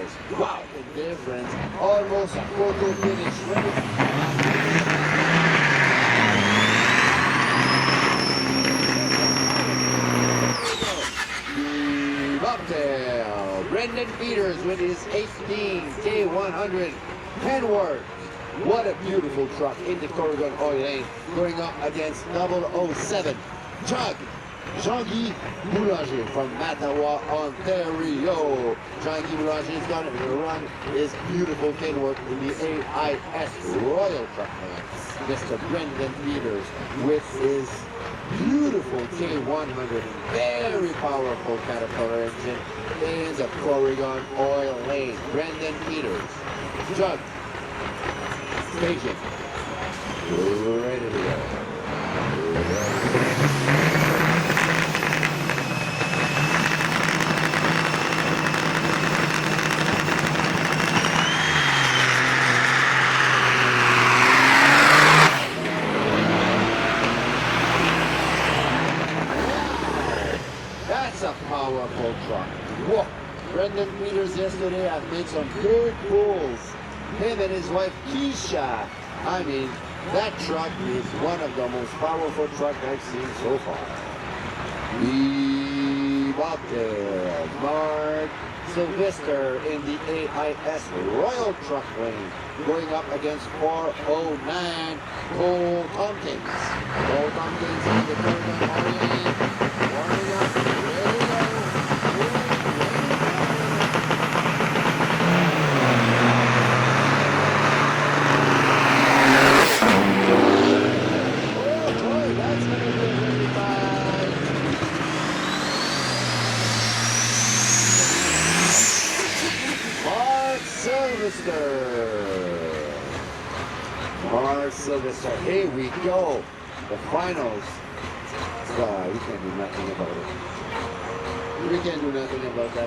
Peters. Wow, the difference. Almost a photo finish. Bobtail. Brendan Peters with his 18K100 Penworth. What a beautiful truck in the Corrigan Oil Lane, going up against 007 Jug. Jean-Guy Boulanger from Macinaw, Ontario. Jean-Guy Boulanger is going to run his beautiful Kenworth in the AIS Royal Truck Line. Mr. Brendan Peters with his beautiful K100, very powerful Caterpillar engine in the Corrigan Oil Lane. Brendan Peters, Jug, station, ready to go. That's a powerful truck. Whoa! Brendan Peters yesterday has made some good pulls. Him and his wife Keisha. I mean, that truck is one of the most powerful trucks I've seen so far. Bobtail, Mark Sylvester in the AIS Royal Truck Lane, going up against 409 Cole Tompkins. Cole Tompkins in the Corrigan Oil Lane, warming up, ready to go. Mark Sylvester, here we go. The finals. We can't do nothing about it. We can't do nothing about that.